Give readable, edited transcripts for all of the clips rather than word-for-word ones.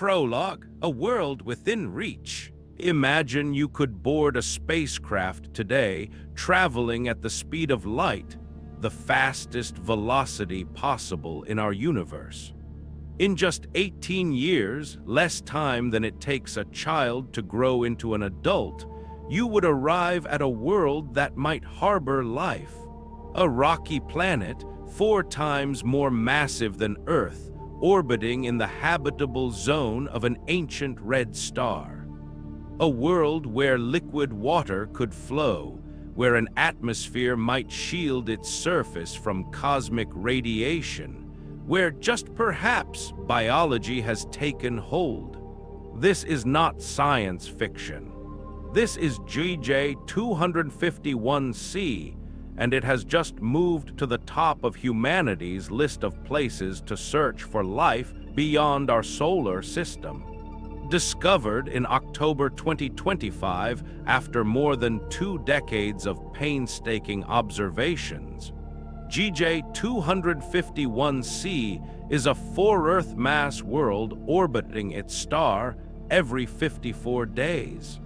Prologue, a world within reach. Imagine you could board a spacecraft today, traveling at the speed of light, the fastest velocity possible in our universe. In just 18 years, less time than it takes a child to grow into an adult, you would arrive at a world that might harbor life. A rocky planet, 4 times more massive than Earth, orbiting in the habitable zone of an ancient red star. A world where liquid water could flow, where an atmosphere might shield its surface from cosmic radiation, where just perhaps biology has taken hold. This is not science fiction. This is GJ 251c, and it has just moved to the top of humanity's list of places to search for life beyond our solar system. Discovered in October 2025 after more than 2 decades of painstaking observations, GJ 251c is a 4-Earth mass world orbiting its star every 54 days.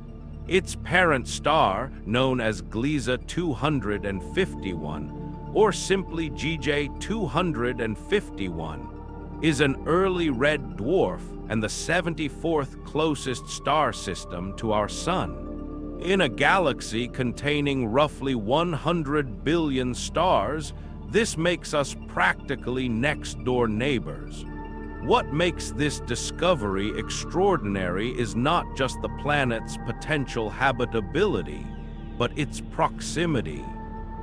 Its parent star, known as Gliese 251, or simply GJ 251, is an early red dwarf and the 74th closest star system to our Sun. In a galaxy containing roughly 100 billion stars, this makes us practically next-door neighbors. What makes this discovery extraordinary is not just the planet's potential habitability, but its proximity.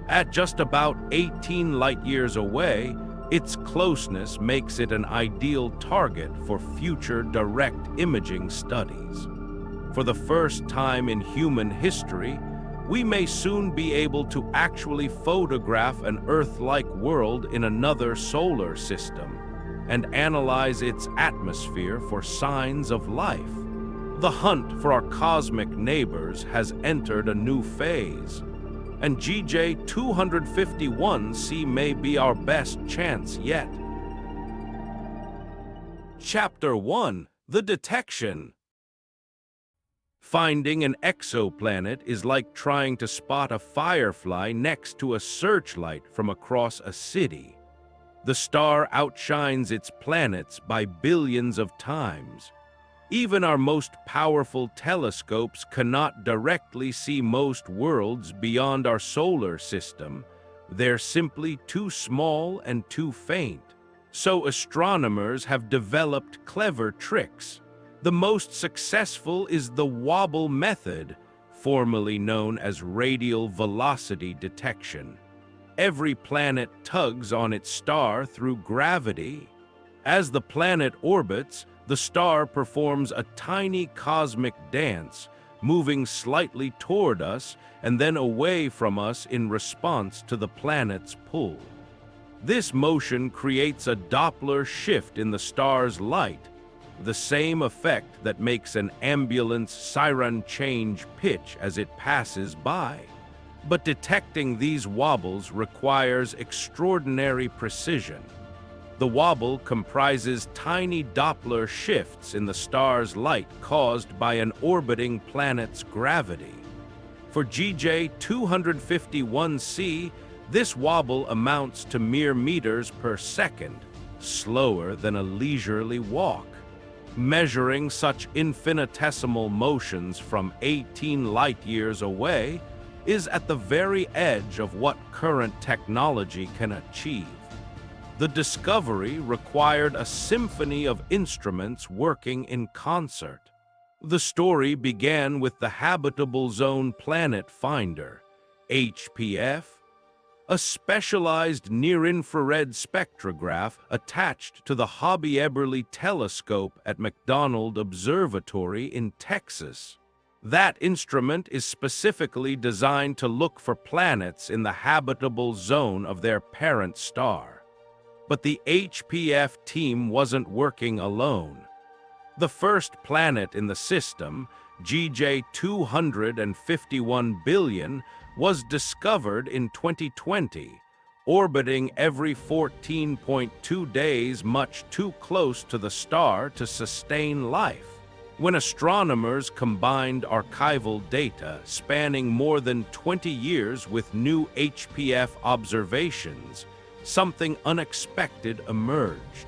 At just about 18 light-years away, its closeness makes it an ideal target for future direct imaging studies. For the first time in human history, we may soon be able to actually photograph an Earth-like world in another solar system and analyze its atmosphere for signs of life. The hunt for our cosmic neighbors has entered a new phase, and GJ 251c may be our best chance yet. Chapter 1: The Detection. Finding an exoplanet is like trying to spot a firefly next to a searchlight from across a city. The star outshines its planets by billions of times. Even our most powerful telescopes cannot directly see most worlds beyond our solar system. They're simply too small and too faint. So astronomers have developed clever tricks. The most successful is the wobble method, formerly known as radial velocity detection. Every planet tugs on its star through gravity. As the planet orbits, the star performs a tiny cosmic dance, moving slightly toward us and then away from us in response to the planet's pull. This motion creates a Doppler shift in the star's light, the same effect that makes an ambulance siren change pitch as it passes by. But detecting these wobbles requires extraordinary precision. The wobble comprises tiny Doppler shifts in the star's light caused by an orbiting planet's gravity. For GJ 251c, this wobble amounts to mere meters per second, slower than a leisurely walk. Measuring such infinitesimal motions from 18 light-years away is at the very edge of what current technology can achieve. The discovery required a symphony of instruments working in concert. The story began with the Habitable Zone Planet Finder, HPF, a specialized near-infrared spectrograph attached to the Hobby-Eberly telescope at McDonald Observatory in Texas. That instrument is specifically designed to look for planets in the habitable zone of their parent star. But the HPF team wasn't working alone. The first planet in the system, GJ 251 billion, was discovered in 2020, orbiting every 14.2 days, much too close to the star to sustain life. When astronomers combined archival data spanning more than 20 years with new HPF observations, something unexpected emerged.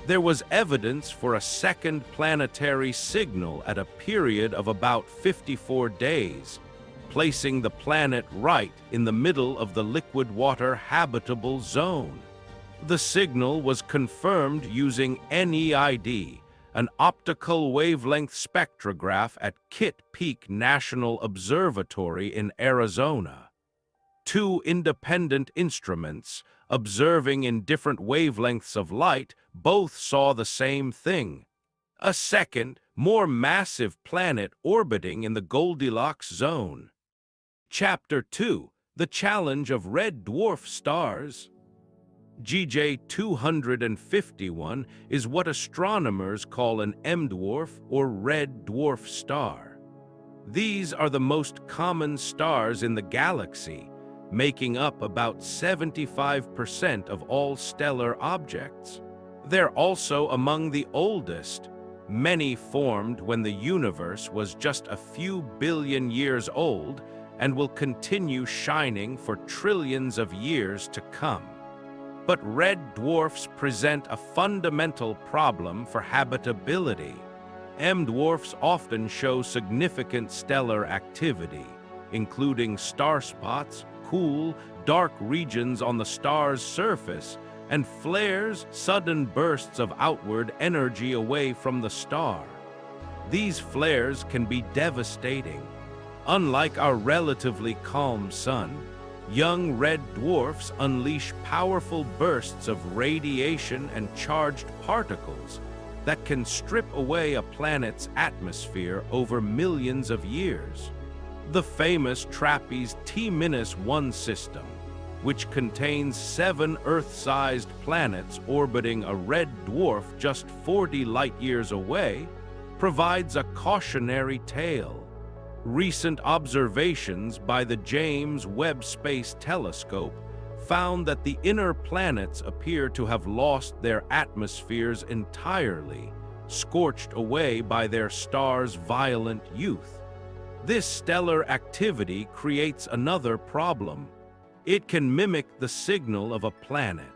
There was evidence for a second planetary signal at a period of about 54 days, placing the planet right in the middle of the liquid water habitable zone. The signal was confirmed using NEID, an optical wavelength spectrograph at Kitt Peak National Observatory in Arizona. Two independent instruments, observing in different wavelengths of light, both saw the same thing: a second, more massive planet orbiting in the Goldilocks zone. Chapter 2: The Challenge of Red Dwarf Stars. GJ 251 is what astronomers call an M-dwarf or red dwarf star. These are the most common stars in the galaxy, making up about 75% of all stellar objects. They're also among the oldest. Many formed when the universe was just a few billion years old and will continue shining for trillions of years to come. But red dwarfs present a fundamental problem for habitability. M-dwarfs often show significant stellar activity, including star spots, cool, dark regions on the star's surface, and flares, sudden bursts of outward energy away from the star. These flares can be devastating. Unlike our relatively calm sun, young red dwarfs unleash powerful bursts of radiation and charged particles that can strip away a planet's atmosphere over millions of years. The famous TRAPPIST T-1 system, which contains 7 Earth-sized planets orbiting a red dwarf just 40 light-years away, provides a cautionary tale. Recent observations by the James Webb Space Telescope found that the inner planets appear to have lost their atmospheres entirely, scorched away by their star's violent youth. This stellar activity creates another problem. It can mimic the signal of a planet.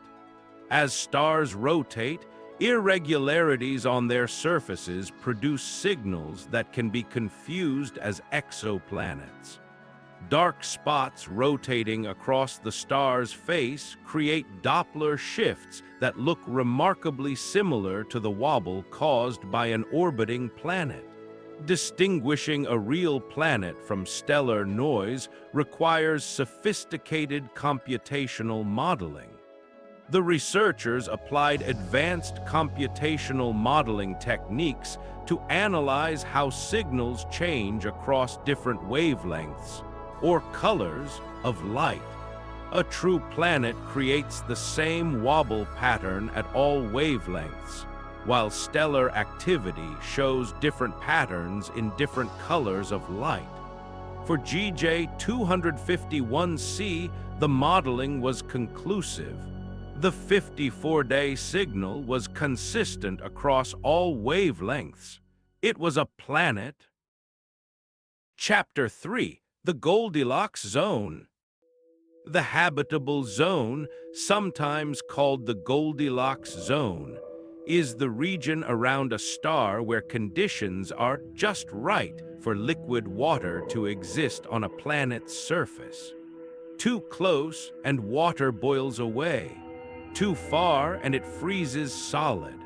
As stars rotate, irregularities on their surfaces produce signals that can be confused as exoplanets. Dark spots rotating across the star's face create Doppler shifts that look remarkably similar to the wobble caused by an orbiting planet. Distinguishing a real planet from stellar noise requires sophisticated computational modeling. The researchers applied advanced computational modeling techniques to analyze how signals change across different wavelengths, or colors, of light. A true planet creates the same wobble pattern at all wavelengths, while stellar activity shows different patterns in different colors of light. For GJ 251c, the modeling was conclusive. The 54-day signal was consistent across all wavelengths. It was a planet. Chapter 3: The Goldilocks Zone. The habitable zone, sometimes called the Goldilocks zone, is the region around a star where conditions are just right for liquid water to exist on a planet's surface. Too close and water boils away. Too far and it freezes solid.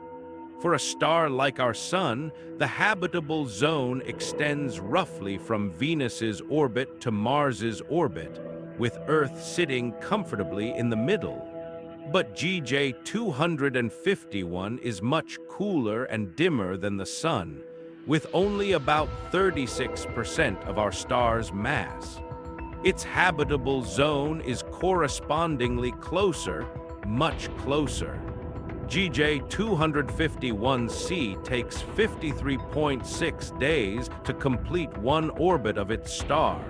For a star like our Sun, the habitable zone extends roughly from Venus's orbit to Mars's orbit, with Earth sitting comfortably in the middle. But GJ 251 is much cooler and dimmer than the Sun, with only about 36% of our star's mass. Its habitable zone is correspondingly closer, much closer. GJ 251c takes 53.6 days to complete one orbit of its star.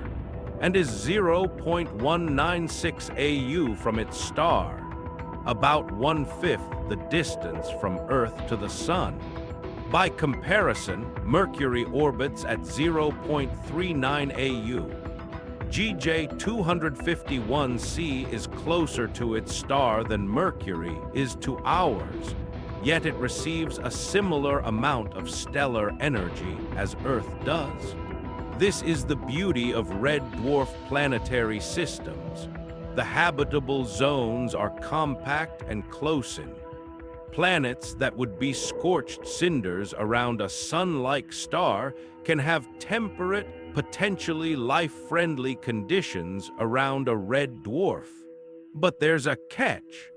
and is 0.196 AU from its star, about 1/5 the distance from Earth to the Sun. By comparison, Mercury orbits at 0.39 AU. GJ 251c is closer to its star than Mercury is to ours, yet it receives a similar amount of stellar energy as Earth does. This is the beauty of red dwarf planetary systems. The habitable zones are compact and close-in. Planets that would be scorched cinders around a sun-like star can have temperate, potentially life-friendly conditions around a red dwarf. But there's a catch.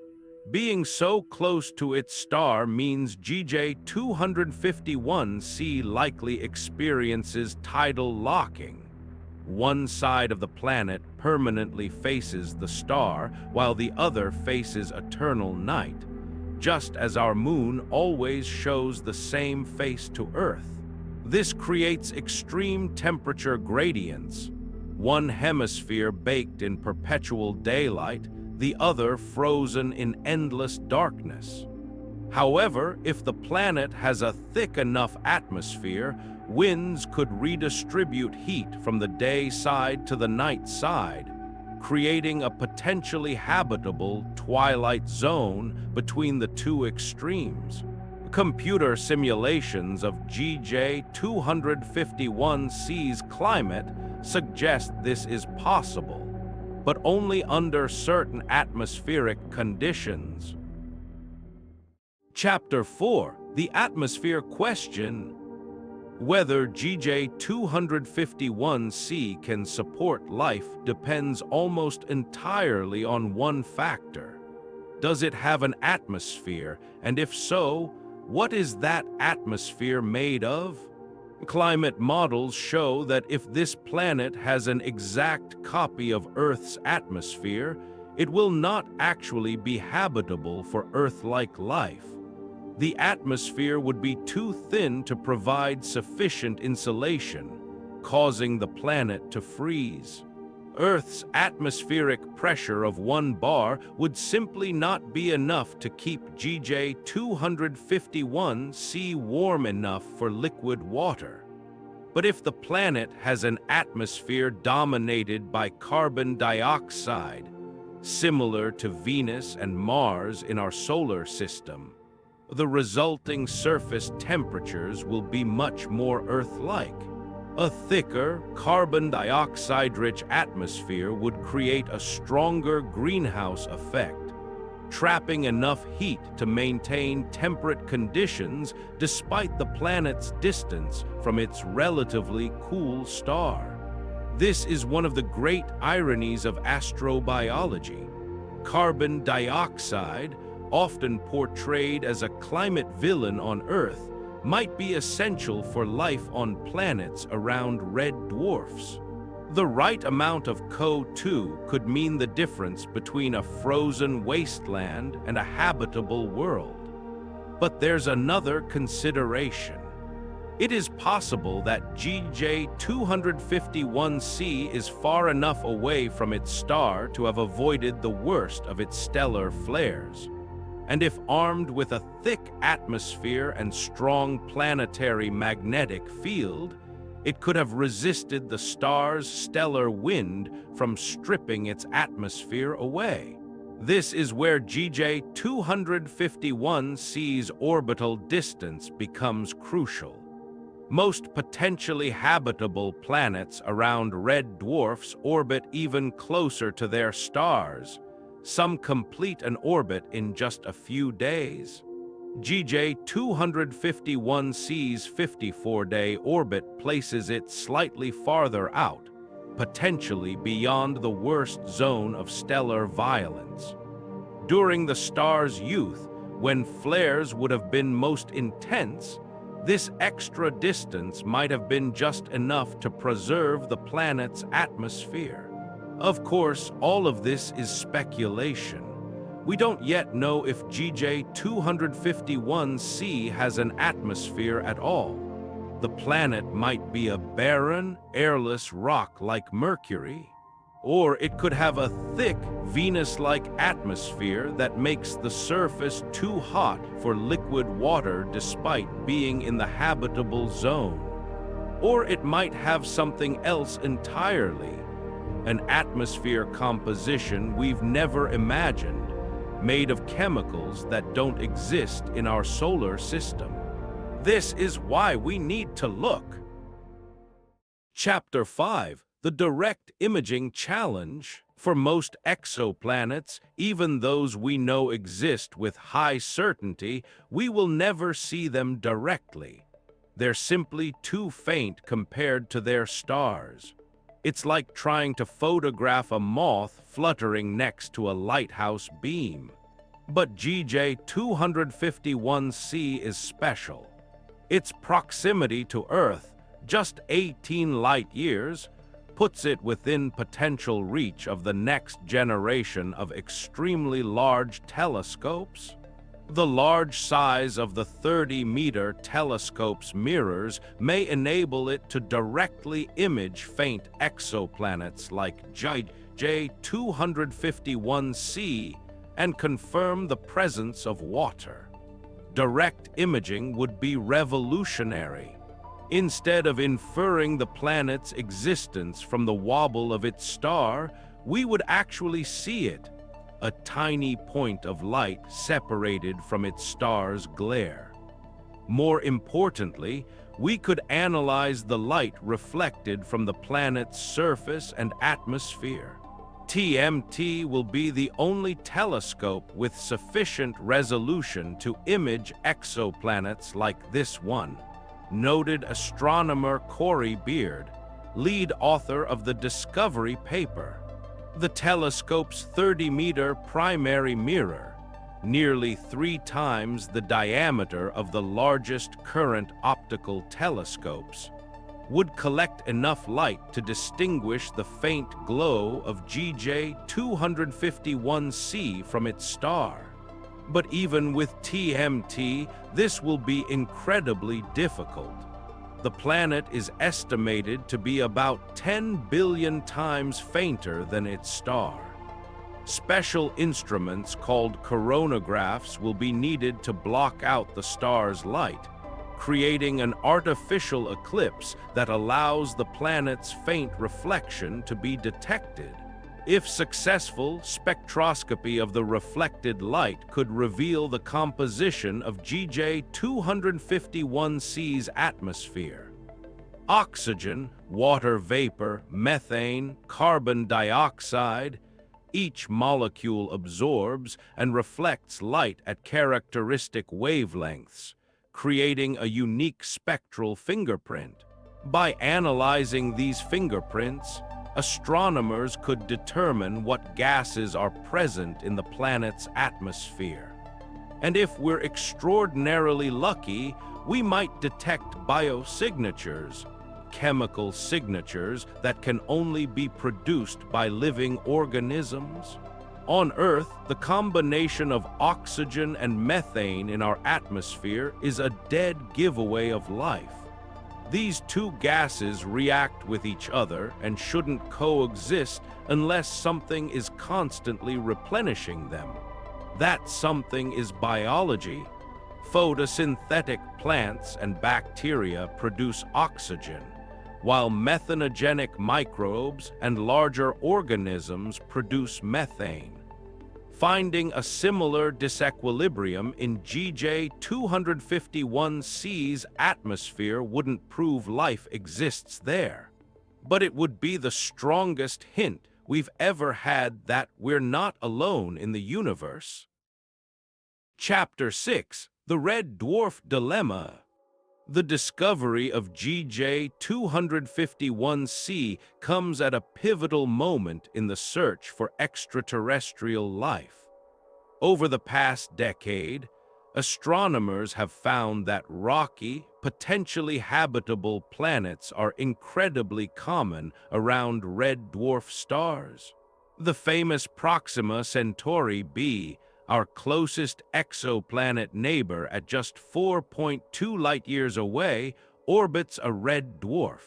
Being so close to its star means GJ 251c likely experiences tidal locking. One side of the planet permanently faces the star, while the other faces eternal night, just as our moon always shows the same face to Earth. This creates extreme temperature gradients, one hemisphere baked in perpetual daylight, the other frozen in endless darkness. However, if the planet has a thick enough atmosphere, winds could redistribute heat from the day side to the night side, creating a potentially habitable twilight zone between the two extremes. Computer simulations of GJ 251c's climate suggest this is possible, but only under certain atmospheric conditions. Chapter 4: The Atmosphere Question. Whether GJ 251c can support life depends almost entirely on one factor. Does it have an atmosphere, and if so, what is that atmosphere made of? Climate models show that if this planet has an exact copy of Earth's atmosphere, it will not actually be habitable for Earth-like life. The atmosphere would be too thin to provide sufficient insulation, causing the planet to freeze. Earth's atmospheric pressure of 1 bar would simply not be enough to keep GJ 251c warm enough for liquid water. But if the planet has an atmosphere dominated by carbon dioxide, similar to Venus and Mars in our solar system, the resulting surface temperatures will be much more Earth-like. A thicker, carbon dioxide-rich atmosphere would create a stronger greenhouse effect, trapping enough heat to maintain temperate conditions despite the planet's distance from its relatively cool star. This is one of the great ironies of astrobiology. Carbon dioxide, often portrayed as a climate villain on Earth, might be essential for life on planets around red dwarfs. The right amount of CO2 could mean the difference between a frozen wasteland and a habitable world. But there's another consideration. It is possible that GJ 251c is far enough away from its star to have avoided the worst of its stellar flares. And if armed with a thick atmosphere and strong planetary magnetic field, it could have resisted the star's stellar wind from stripping its atmosphere away. This is where GJ 251c's orbital distance becomes crucial. Most potentially habitable planets around red dwarfs orbit even closer to their stars. Some complete an orbit in just a few days. GJ 251c's 54-day orbit places it slightly farther out, potentially beyond the worst zone of stellar violence. During the star's youth, when flares would have been most intense, this extra distance might have been just enough to preserve the planet's atmosphere. Of course, all of this is speculation. We don't yet know if GJ 251c has an atmosphere at all. The planet might be a barren, airless rock like Mercury, or it could have a thick, Venus-like atmosphere that makes the surface too hot for liquid water despite being in the habitable zone. Or it might have something else entirely, an atmosphere composition we've never imagined, made of chemicals that don't exist in our solar system. This is why we need to look. Chapter 5. The Direct Imaging Challenge. For most exoplanets, even those we know exist with high certainty, we will never see them directly. They're simply too faint compared to their stars. It's like trying to photograph a moth fluttering next to a lighthouse beam. But GJ 251c is special. Its proximity to Earth, just 18 light-years, puts it within potential reach of the next generation of extremely large telescopes. The large size of the 30-meter telescope's mirrors may enable it to directly image faint exoplanets like GJ 251c and confirm the presence of water. Direct imaging would be revolutionary. Instead of inferring the planet's existence from the wobble of its star, we would actually see it, a tiny point of light separated from its star's glare. More importantly, we could analyze the light reflected from the planet's surface and atmosphere. TMT will be the only telescope with sufficient resolution to image exoplanets like this one, noted astronomer Corey Beard, lead author of the Discovery paper. The telescope's 30-meter primary mirror, nearly 3 times the diameter of the largest current optical telescopes, would collect enough light to distinguish the faint glow of GJ 251c from its star. But even with TMT, this will be incredibly difficult. The planet is estimated to be about 10 billion times fainter than its star. Special instruments called coronagraphs will be needed to block out the star's light, creating an artificial eclipse that allows the planet's faint reflection to be detected. If successful, spectroscopy of the reflected light could reveal the composition of GJ 251c's atmosphere. Oxygen, water vapor, methane, carbon dioxide, each molecule absorbs and reflects light at characteristic wavelengths, creating a unique spectral fingerprint. By analyzing these fingerprints, astronomers could determine what gases are present in the planet's atmosphere. And if we're extraordinarily lucky, we might detect biosignatures, chemical signatures that can only be produced by living organisms. On Earth, the combination of oxygen and methane in our atmosphere is a dead giveaway of life. These two gases react with each other and shouldn't coexist unless something is constantly replenishing them. That something is biology. Photosynthetic plants and bacteria produce oxygen, while methanogenic microbes and larger organisms produce methane. Finding a similar disequilibrium in GJ 251c's atmosphere wouldn't prove life exists there, but it would be the strongest hint we've ever had that we're not alone in the universe. Chapter 6. The Red Dwarf Dilemma. The discovery of GJ 251c comes at a pivotal moment in the search for extraterrestrial life. Over the past decade, astronomers have found that rocky, potentially habitable planets are incredibly common around red dwarf stars. The famous Proxima Centauri b, our closest exoplanet neighbor at just 4.2 light-years away, orbits a red dwarf.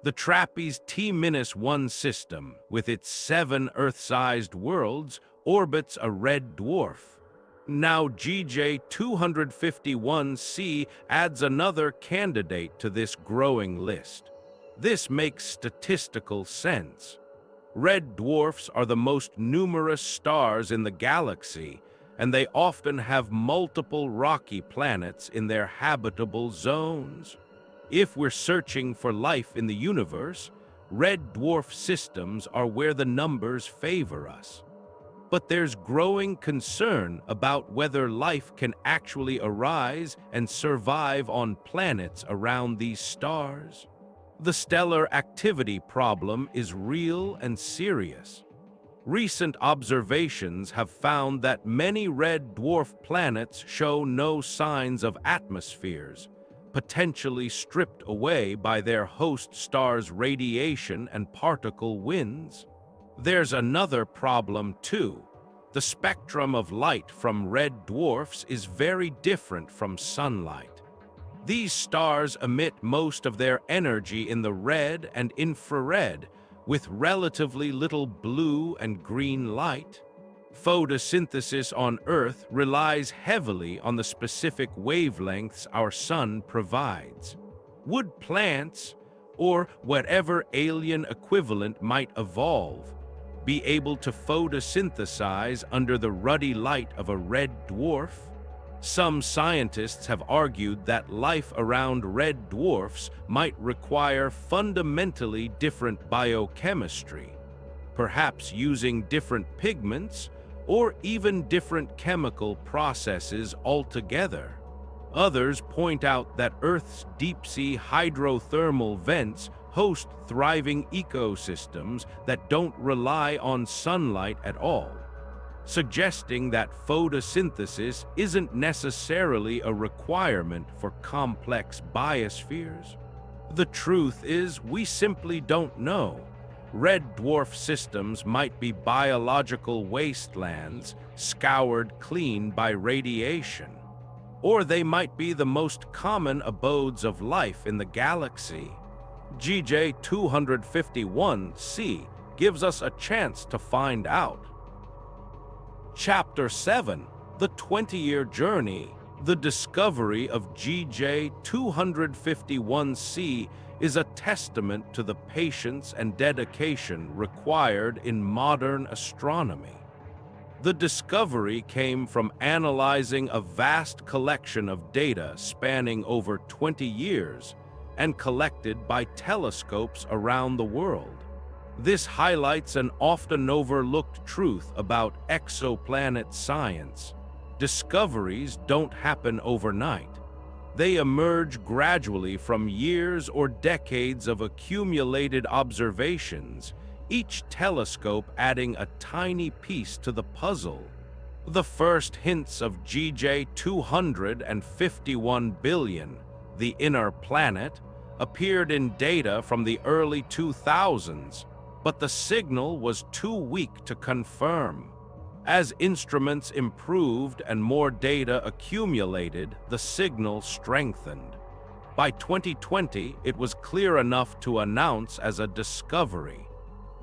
The TRAPPIST-T-1 system, with its 7 Earth-sized worlds, orbits a red dwarf. Now GJ 251c adds another candidate to this growing list. This makes statistical sense. Red dwarfs are the most numerous stars in the galaxy, and they often have multiple rocky planets in their habitable zones. If we're searching for life in the universe, red dwarf systems are where the numbers favor us. But there's growing concern about whether life can actually arise and survive on planets around these stars. The stellar activity problem is real and serious. Recent observations have found that many red dwarf planets show no signs of atmospheres, potentially stripped away by their host stars' radiation and particle winds. There's another problem too. The spectrum of light from red dwarfs is very different from sunlight. These stars emit most of their energy in the red and infrared, with relatively little blue and green light. Photosynthesis on Earth relies heavily on the specific wavelengths our sun provides. Would plants, or whatever alien equivalent might evolve, be able to photosynthesize under the ruddy light of a red dwarf? Some scientists have argued that life around red dwarfs might require fundamentally different biochemistry, perhaps using different pigments or even different chemical processes altogether. Others point out that Earth's deep-sea hydrothermal vents host thriving ecosystems that don't rely on sunlight at all, suggesting that photosynthesis isn't necessarily a requirement for complex biospheres. The truth is, we simply don't know. Red dwarf systems might be biological wastelands scoured clean by radiation, or they might be the most common abodes of life in the galaxy. GJ 251c gives us a chance to find out. Chapter 7, The 20-Year Journey. The discovery of GJ 251c is a testament to the patience and dedication required in modern astronomy. The discovery came from analyzing a vast collection of data spanning over 20 years and collected by telescopes around the world. This highlights an often overlooked truth about exoplanet science. Discoveries don't happen overnight. They emerge gradually from years or decades of accumulated observations, each telescope adding a tiny piece to the puzzle. The first hints of GJ 251 billion, the inner planet, appeared in data from the early 2000s, but the signal was too weak to confirm. As instruments improved and more data accumulated, the signal strengthened. By 2020, it was clear enough to announce as a discovery.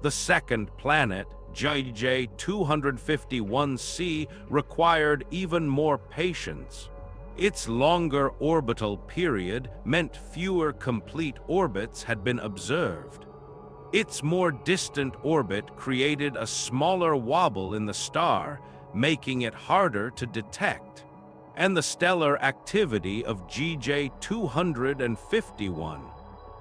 The second planet, GJ 251c, required even more patience. Its longer orbital period meant fewer complete orbits had been observed. Its more distant orbit created a smaller wobble in the star, making it harder to detect. And the stellar activity of GJ 251,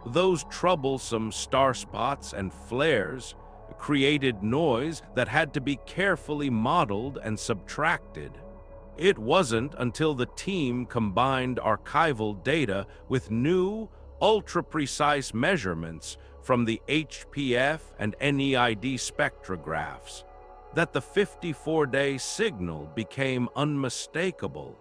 those troublesome star spots and flares, created noise that had to be carefully modeled and subtracted. It wasn't until the team combined archival data with new, ultra-precise measurements from the HPF and NEID spectrographs that the 54-day signal became unmistakable.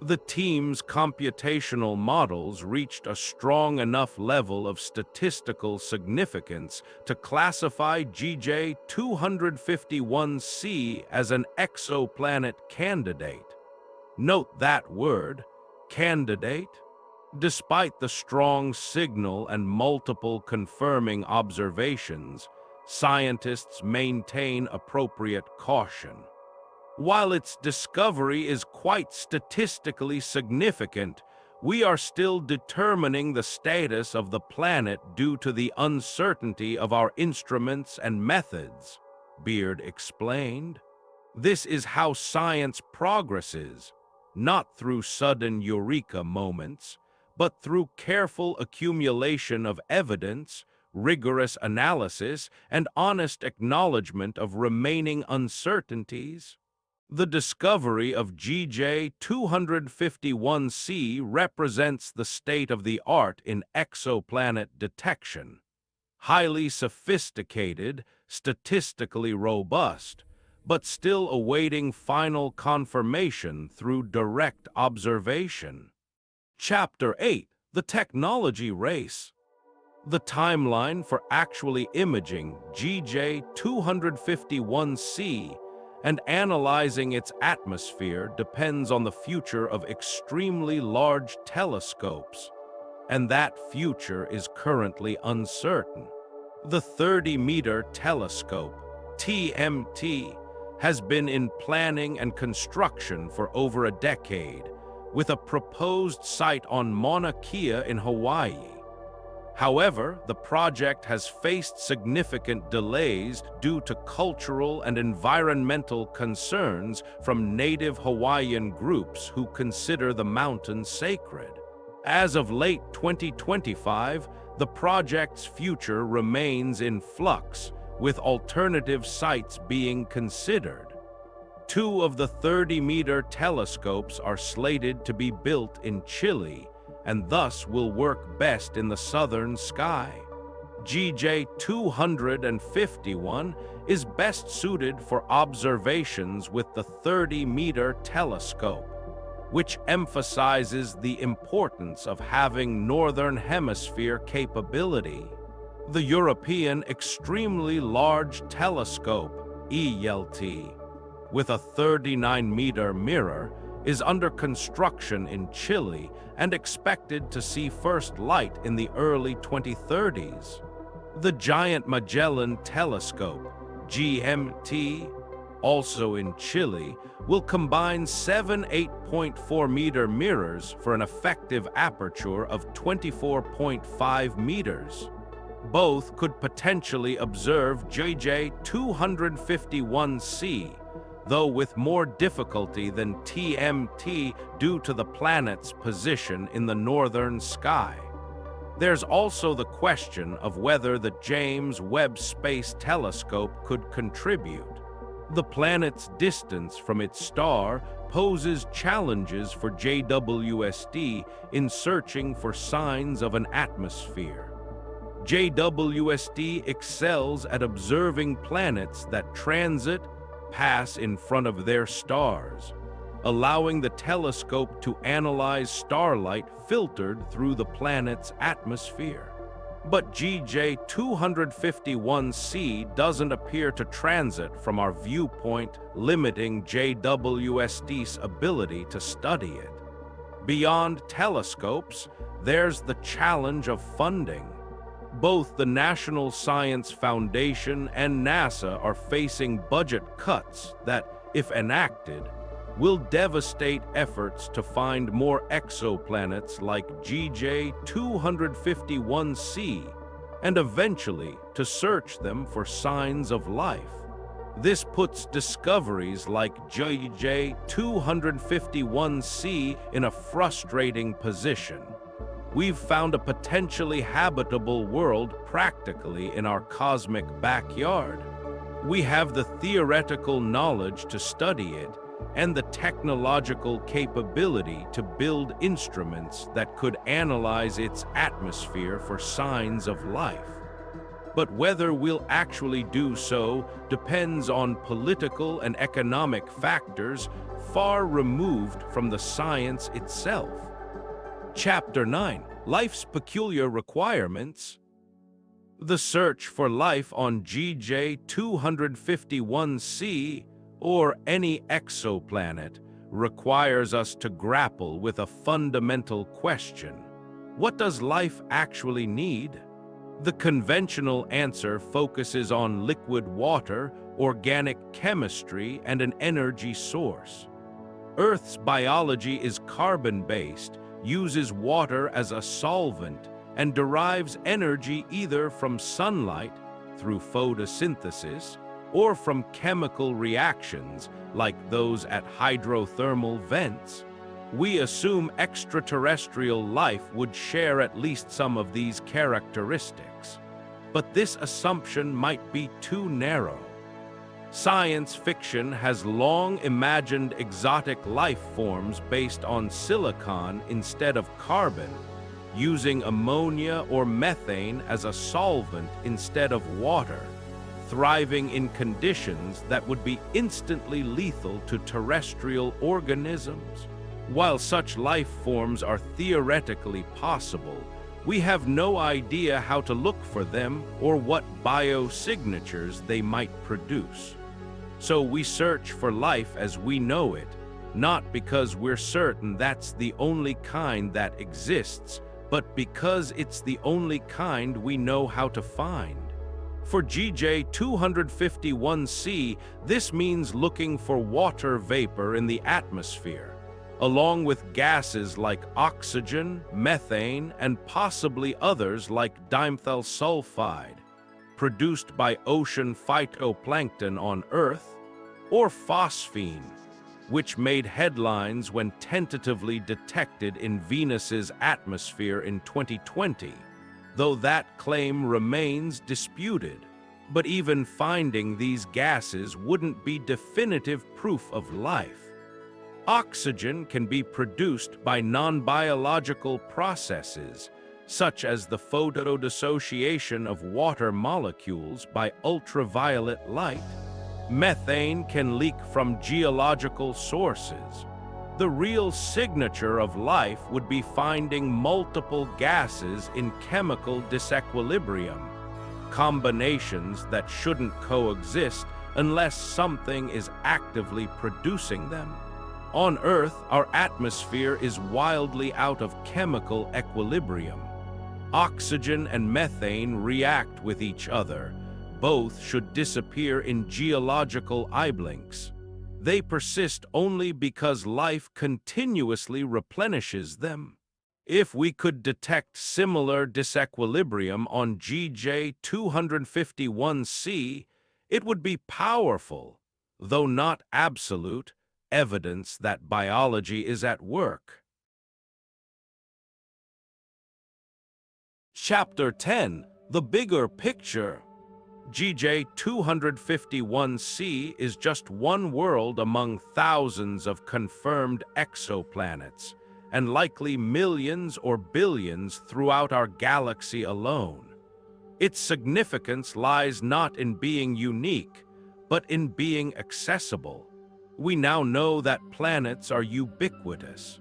The team's computational models reached a strong enough level of statistical significance to classify GJ 251c as an exoplanet candidate. Note that word, candidate. Despite the strong signal and multiple confirming observations, scientists maintain appropriate caution. While its discovery is quite statistically significant, we are still determining the status of the planet due to the uncertainty of our instruments and methods, Beard explained. This is how science progresses, not through sudden eureka moments, but through careful accumulation of evidence, rigorous analysis, and honest acknowledgement of remaining uncertainties. The discovery of GJ-251c represents the state-of-the-art in exoplanet detection. Highly sophisticated, statistically robust, but still awaiting final confirmation through direct observation. Chapter 8: The Technology Race. The timeline for actually imaging GJ-251c and analyzing its atmosphere depends on the future of extremely large telescopes, and that future is currently uncertain. The 30-meter telescope, TMT, has been in planning and construction for over a decade, with a proposed site on Mauna Kea in Hawaii. However, the project has faced significant delays due to cultural and environmental concerns from native Hawaiian groups who consider the mountain sacred. As of late 2025, the project's future remains in flux, with alternative sites being considered. Two of the 30-meter telescopes are slated to be built in Chile, and thus will work best in the southern sky. GJ-251 is best suited for observations with the 30-meter telescope, which emphasizes the importance of having Northern Hemisphere capability. The European Extremely Large Telescope, ELT, with a 39-meter mirror, is under construction in Chile and expected to see first light in the early 2030s. The Giant Magellan Telescope, GMT, also in Chile, will combine 7 8.4-meter mirrors for an effective aperture of 24.5 meters. Both could potentially observe GJ-251c, though with more difficulty than TMT due to the planet's position in the northern sky. There's also the question of whether the James Webb Space Telescope could contribute. The planet's distance from its star poses challenges for JWST in searching for signs of an atmosphere. JWST excels at observing planets that pass in front of their stars, allowing the telescope to analyze starlight filtered through the planet's atmosphere. But GJ-251c doesn't appear to transit from our viewpoint, limiting JWST's ability to study it. Beyond telescopes, there's the challenge of funding. Both the National Science Foundation and NASA are facing budget cuts that, if enacted, will devastate efforts to find more exoplanets like GJ-251c and eventually to search them for signs of life. This puts discoveries like GJ-251c in a frustrating position. We've found a potentially habitable world practically in our cosmic backyard. We have the theoretical knowledge to study it and the technological capability to build instruments that could analyze its atmosphere for signs of life. But whether we'll actually do so depends on political and economic factors far removed from the science itself. Chapter 9: Life's Peculiar Requirements. The search for life on GJ-251c, or any exoplanet, requires us to grapple with a fundamental question. What does life actually need? The conventional answer focuses on liquid water, organic chemistry, and an energy source. Earth's biology is carbon-based, uses water as a solvent, and derives energy either from sunlight, through photosynthesis, or from chemical reactions, like those at hydrothermal vents. We assume extraterrestrial life would share at least some of these characteristics. But this assumption might be too narrow. Science fiction has long imagined exotic life forms based on silicon instead of carbon, using ammonia or methane as a solvent instead of water, thriving in conditions that would be instantly lethal to terrestrial organisms. While such life forms are theoretically possible, we have no idea how to look for them or what biosignatures they might produce. So we search for life as we know it, not because we're certain that's the only kind that exists, but because it's the only kind we know how to find. For GJ251c, this means looking for water vapor in the atmosphere, along with gases like oxygen, methane, and possibly others like dimethyl sulfide, produced by ocean phytoplankton on Earth, or phosphine, which made headlines when tentatively detected in Venus's atmosphere in 2020, though that claim remains disputed. But even finding these gases wouldn't be definitive proof of life. Oxygen can be produced by non-biological processes, such as the photodissociation of water molecules by ultraviolet light. Methane can leak from geological sources. The real signature of life would be finding multiple gases in chemical disequilibrium, combinations that shouldn't coexist unless something is actively producing them. On Earth, our atmosphere is wildly out of chemical equilibrium. Oxygen and methane react with each other. Both should disappear in geological eye-blinks. They persist only because life continuously replenishes them. If we could detect similar disequilibrium on GJ251c, it would be powerful, though not absolute, evidence that biology is at work. Chapter 10: The Bigger Picture. GJ251c is just one world among thousands of confirmed exoplanets, and likely millions or billions throughout our galaxy alone. Its significance lies not in being unique, but in being accessible. We now know that planets are ubiquitous.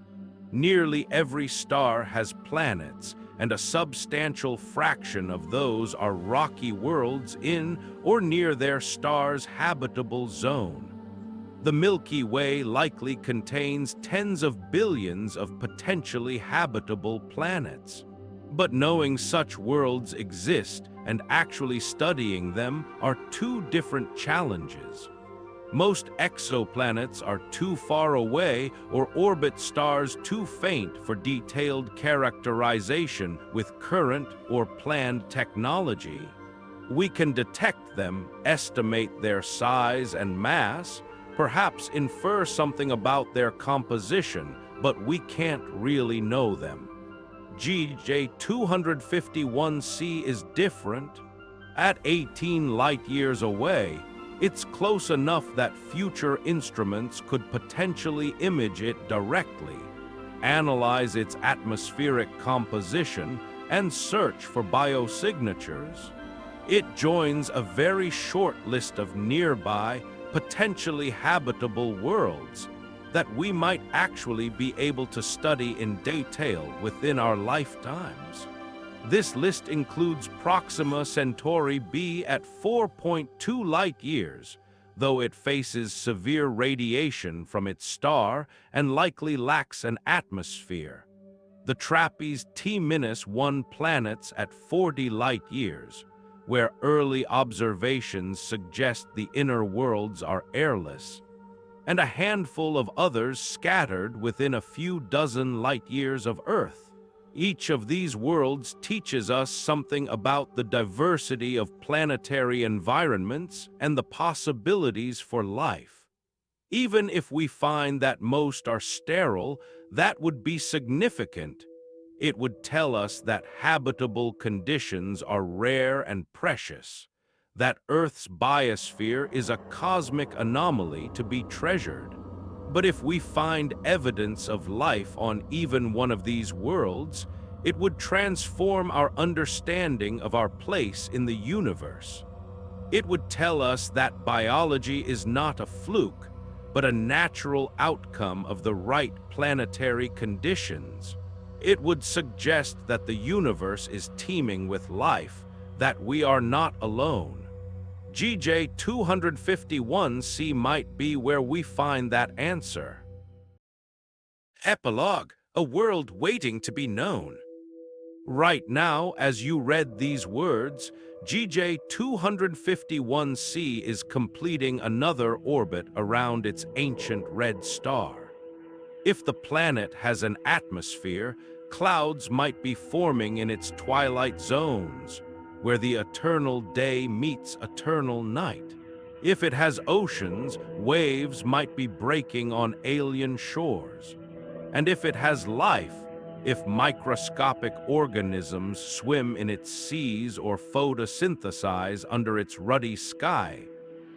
Nearly every star has planets, and a substantial fraction of those are rocky worlds in or near their star's habitable zone. The Milky Way likely contains tens of billions of potentially habitable planets. But knowing such worlds exist and actually studying them are two different challenges. Most exoplanets are too far away or orbit stars too faint for detailed characterization with current or planned technology. We can detect them, estimate their size and mass, perhaps infer something about their composition, but we can't really know them. GJ251c is different. At 18 light-years away, it's close enough that future instruments could potentially image it directly, analyze its atmospheric composition, and search for biosignatures. It joins a very short list of nearby, potentially habitable worlds that we might actually be able to study in detail within our lifetimes. This list includes Proxima Centauri b at 4.2 light-years, though it faces severe radiation from its star and likely lacks an atmosphere. the TRAPPIST-T-1 planets at 40 light-years, where early observations suggest the inner worlds are airless, and a handful of others scattered within a few dozen light-years of Earth. Each of these worlds teaches us something about the diversity of planetary environments and the possibilities for life. Even if we find that most are sterile, that would be significant. It would tell us that habitable conditions are rare and precious, that Earth's biosphere is a cosmic anomaly to be treasured. But if we find evidence of life on even one of these worlds, it would transform our understanding of our place in the universe. It would tell us that biology is not a fluke, but a natural outcome of the right planetary conditions. It would suggest that the universe is teeming with life, that we are not alone. GJ251c might be where we find that answer. Epilogue: a world waiting to be known. Right now, as you read these words, GJ251c is completing another orbit around its ancient red star. If the planet has an atmosphere, clouds might be forming in its twilight zones, where the eternal day meets eternal night. If it has oceans, waves might be breaking on alien shores. And if it has life, if microscopic organisms swim in its seas or photosynthesize under its ruddy sky,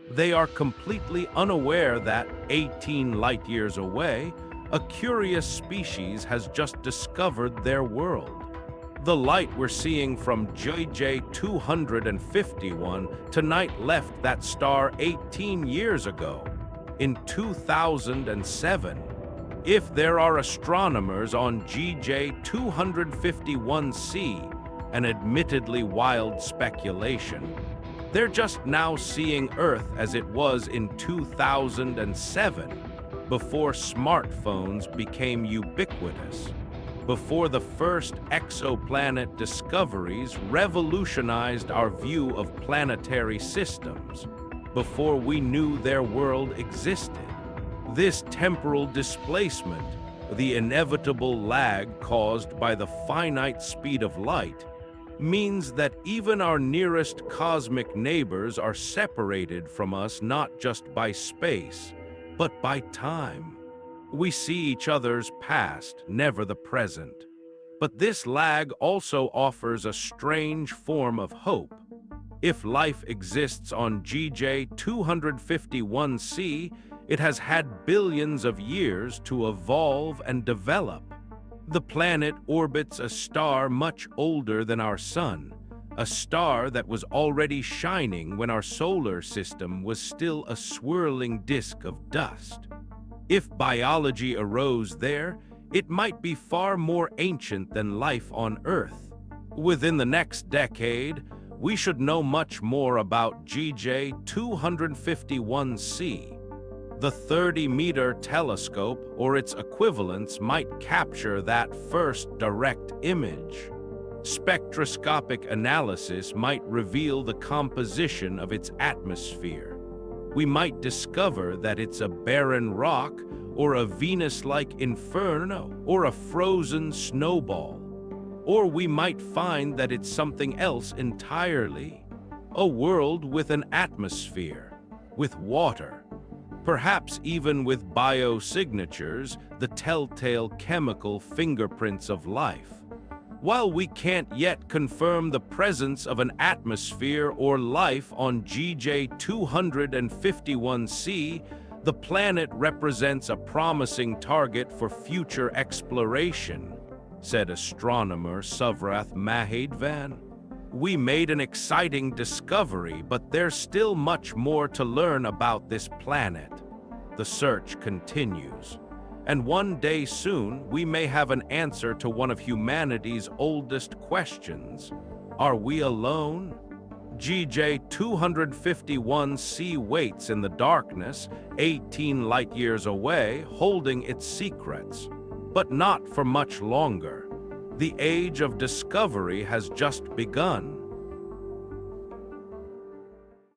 they are completely unaware that 18 light-years away, a curious species has just discovered their world. The light we're seeing from GJ251 tonight left that star 18 years ago, in 2007. If there are astronomers on GJ251c, an admittedly wild speculation, they're just now seeing Earth as it was in 2007, before smartphones became ubiquitous, before the first exoplanet discoveries revolutionized our view of planetary systems, before we knew their world existed. This temporal displacement, the inevitable lag caused by the finite speed of light, means that even our nearest cosmic neighbors are separated from us not just by space, but by time. We see each other's past, never the present. But this lag also offers a strange form of hope. If life exists on GJ251c, it has had billions of years to evolve and develop. The planet orbits a star much older than our sun, a star that was already shining when our solar system was still a swirling disk of dust. If biology arose there, it might be far more ancient than life on Earth. Within the next decade, we should know much more about GJ251c. The 30-meter telescope or its equivalents might capture that first direct image. Spectroscopic analysis might reveal the composition of its atmosphere. We might discover that it's a barren rock, or a Venus-like inferno, or a frozen snowball. Or we might find that it's something else entirely. A world with an atmosphere, with water, perhaps even with biosignatures, the telltale chemical fingerprints of life. While we can't yet confirm the presence of an atmosphere or life on GJ251c, the planet represents a promising target for future exploration, said astronomer Suvrath Mahadvan. We made an exciting discovery, but there's still much more to learn about this planet. The search continues. And one day soon, we may have an answer to one of humanity's oldest questions. Are we alone? GJ251c waits in the darkness, 18 light-years away, holding its secrets. But not for much longer. The age of discovery has just begun.